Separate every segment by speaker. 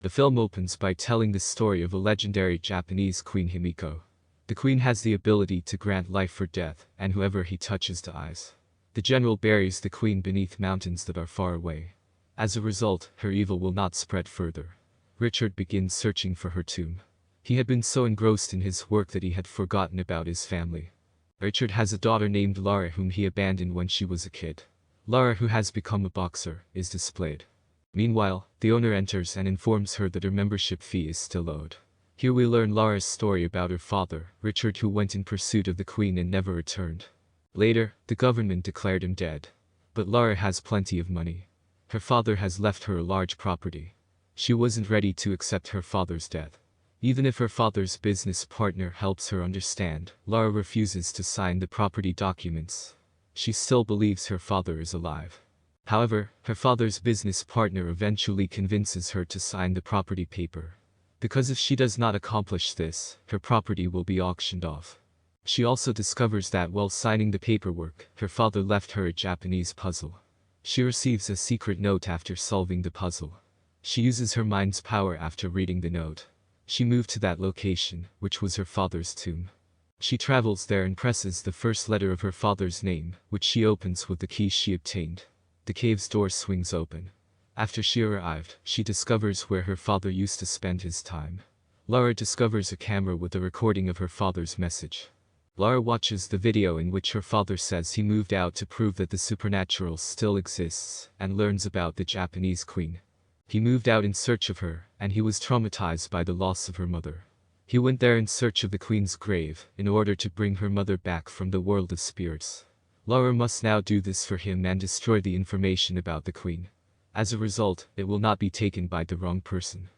Speaker 1: The film opens by telling the story of a legendary Japanese queen Himiko. The queen has the ability to grant life or death, and whoever he touches dies. The general buries the queen beneath mountains that are far away. As a result, her evil will not spread further. Richard begins searching for her tomb. He had been so engrossed in his work that he had forgotten about his family. Richard has a daughter named Lara whom he abandoned when she was a kid. Lara, who has become a boxer, is displayed. Meanwhile, the owner enters and informs her that her membership fee is still owed. Here we learn Lara's story about her father, Richard, who went in pursuit of the queen and never returned. Later, the government declared him dead. But Lara has plenty of money. Her father has left her a large property. She wasn't ready to accept her father's death. Even if her father's business partner helps her understand, Lara refuses to sign the property documents. She still believes her father is alive. However, her father's business partner eventually convinces her to sign the property paper. Because if she does not accomplish this, her property will be auctioned off. She also discovers that while signing the paperwork, her father left her a Japanese puzzle. She receives a secret note after solving the puzzle. She uses her mind's power after reading the note. She moved to that location, which was her father's tomb. She travels there and presses the first letter of her father's name, which she opens with the key she obtained. The cave's door swings open. After she arrived, she discovers where her father used to spend his time. Lara discovers a camera with a recording of her father's message. Lara watches the video in which her father says he moved out to prove that the supernatural still exists, and learns about the Japanese queen. He moved out in search of her, and he was traumatized by the loss of her mother. He went there in search of the queen's grave, in order to bring her mother back from the world of spirits. Lara must now do this for him and destroy the information about the queen. As a result, it will not be taken by the wrong person.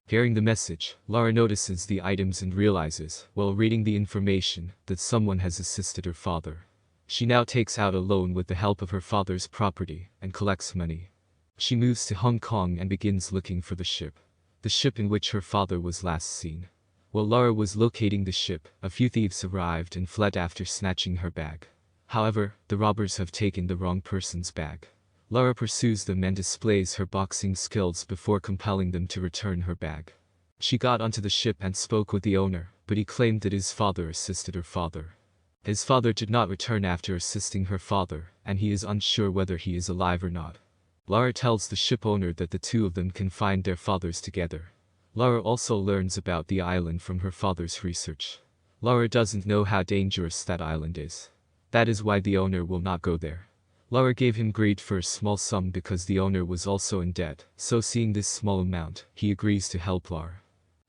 Speaker 1: Hearing the message, Lara notices the items and realizes, while reading the information, that someone has assisted her father. She now takes out a loan with the help of her father's property, and collects money. She moves to Hong Kong and begins looking for the ship in which her father was last seen. While Lara was locating the ship, a few thieves arrived and fled after snatching her bag. However, the robbers have taken the wrong person's bag. Lara pursues them and displays her boxing skills before compelling them to return her bag. She got onto the ship and spoke with the owner, but he claimed that his father assisted her father. His father did not return after assisting her father, and he is unsure whether he is alive or not. Lara tells the ship owner that the two of them can find their fathers together. Lara also learns about the island from her father's research. Lara doesn't know how dangerous that island is. That is why the owner will not go there. Lara gave him greed for a small sum because the owner was also in debt, so seeing this small amount, he agrees to help Lara.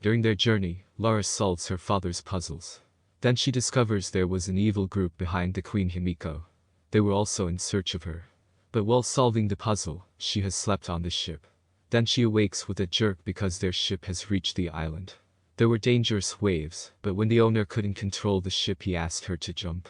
Speaker 1: During their journey, Lara solves her father's puzzles. Then she discovers there was an evil group behind the Queen Himiko. They were also in search of her. But while solving the puzzle, she has slept on the ship. Then she awakes with a jerk because their ship has reached the island. There were dangerous waves, but when the owner couldn't control the ship, he asked her to jump.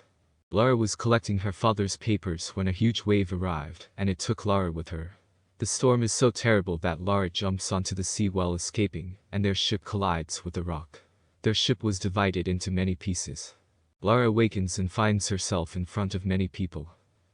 Speaker 1: Lara was collecting her father's papers when a huge wave arrived, and it took Lara with her. The storm is so terrible that Lara jumps onto the sea while escaping, and their ship collides with a rock. Their ship was divided into many pieces. Lara awakens and finds herself in front of many people.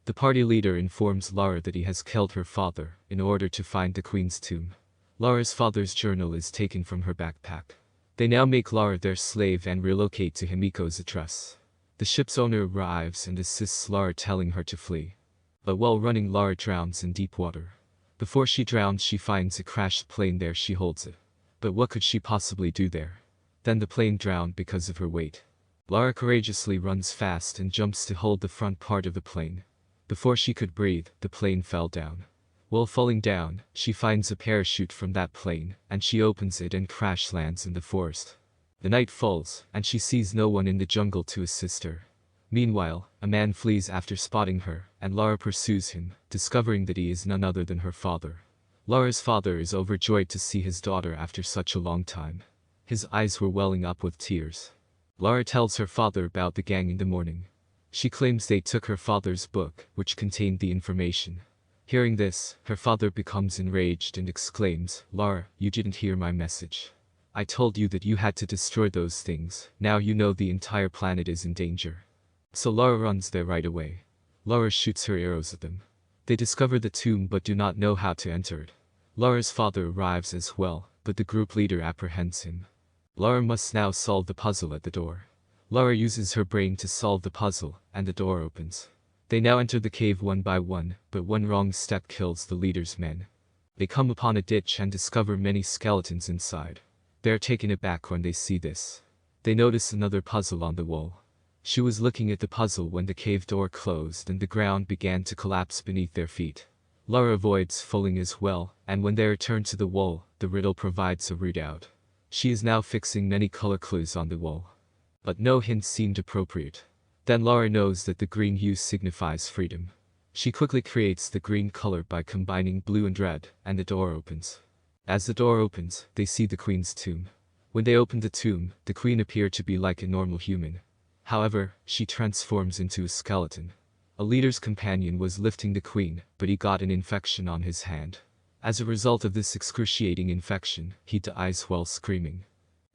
Speaker 1: The party leader informs Lara that he has killed her father in order to find the queen's tomb. Lara's father's journal is taken from her backpack. They now make Lara their slave and relocate to Himiko's address. The ship's owner arrives and assists Lara, telling her to flee. But while running, Lara drowns in deep water. Before she drowns, she finds a crashed plane there. She holds it. But what could she possibly do there? Then the plane drowned because of her weight. Lara courageously runs fast and jumps to hold the front part of the plane. Before she could breathe, the plane fell down. While falling down, she finds a parachute from that plane, and she opens it and crash lands in the forest. The night falls, and she sees no one in the jungle to assist her. Meanwhile, a man flees after spotting her, and Lara pursues him, discovering that he is none other than her father. Lara's father is overjoyed to see his daughter after such a long time. His eyes were welling up with tears. Lara tells her father about the gang in the morning. She claims they took her father's book, which contained the information. Hearing this, her father becomes enraged and exclaims, "Lara, you didn't hear my message. I told you that you had to destroy those things. Now you know the entire planet is in danger." So Lara runs there right away. Lara shoots her arrows at them. They discover the tomb but do not know how to enter it. Lara's father arrives as well, but the group leader apprehends him. Lara must now solve the puzzle at the door. Lara uses her brain to solve the puzzle, and the door opens. They now enter the cave one by one, but one wrong step kills the leader's men. They come upon a ditch and discover many skeletons inside. They are taken aback when they see this. They notice another puzzle on the wall. She was looking at the puzzle when the cave door closed and the ground began to collapse beneath their feet. Lara avoids falling as well, and when they return to the wall, the riddle provides a readout. She is now fixing many color clues on the wall. But no hints seemed appropriate. Then Lara knows that the green hue signifies freedom. She quickly creates the green color by combining blue and red, and the door opens. As the door opens, they see the queen's tomb. When they open the tomb, the queen appeared to be like a normal human. However, she transforms into a skeleton. A leader's companion was lifting the queen, but he got an infection on his hand. As a result of this excruciating infection, he dies while screaming.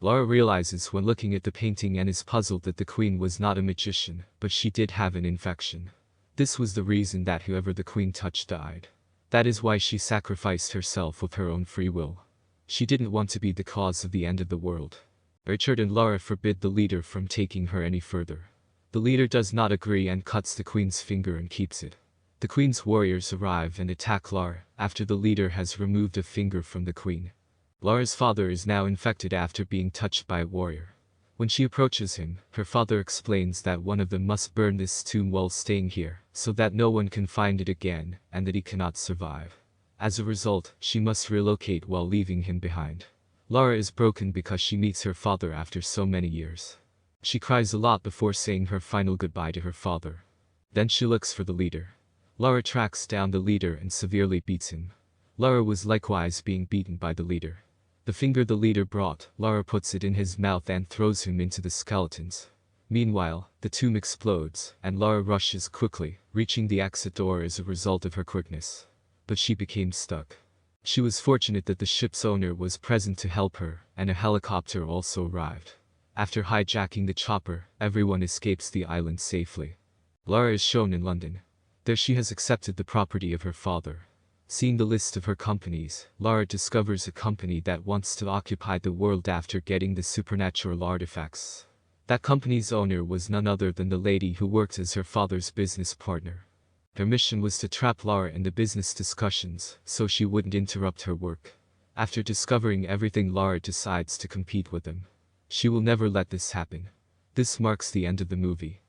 Speaker 1: Lara realizes when looking at the painting and is puzzled that the queen was not a magician, but she did have an infection. This was the reason that whoever the queen touched died. That is why she sacrificed herself with her own free will. She didn't want to be the cause of the end of the world. Richard and Lara forbid the leader from taking her any further. The leader does not agree and cuts the queen's finger and keeps it. The queen's warriors arrive and attack Lara after the leader has removed a finger from the queen. Lara's father is now infected after being touched by a warrior. When she approaches him, her father explains that one of them must burn this tomb while staying here, so that no one can find it again, and that he cannot survive. As a result, she must relocate while leaving him behind. Lara is broken because she meets her father after so many years. She cries a lot before saying her final goodbye to her father. Then she looks for the leader. Lara tracks down the leader and severely beats him. Lara was likewise being beaten by the leader. The finger the leader brought, Lara puts it in his mouth and throws him into the skeletons. Meanwhile, the tomb explodes, and Lara rushes quickly, reaching the exit door as a result of her quickness. But she became stuck. She was fortunate that the ship's owner was present to help her, and a helicopter also arrived. After hijacking the chopper, everyone escapes the island safely. Lara is shown in London. There she has accepted the property of her father. Seeing the list of her companies, Lara discovers a company that wants to occupy the world after getting the supernatural artifacts. That company's owner was none other than the lady who worked as her father's business partner. Their mission was to trap Lara in the business discussions, so she wouldn't interrupt her work. After discovering everything, Lara decides to compete with them. She will never let this happen. This marks the end of the movie.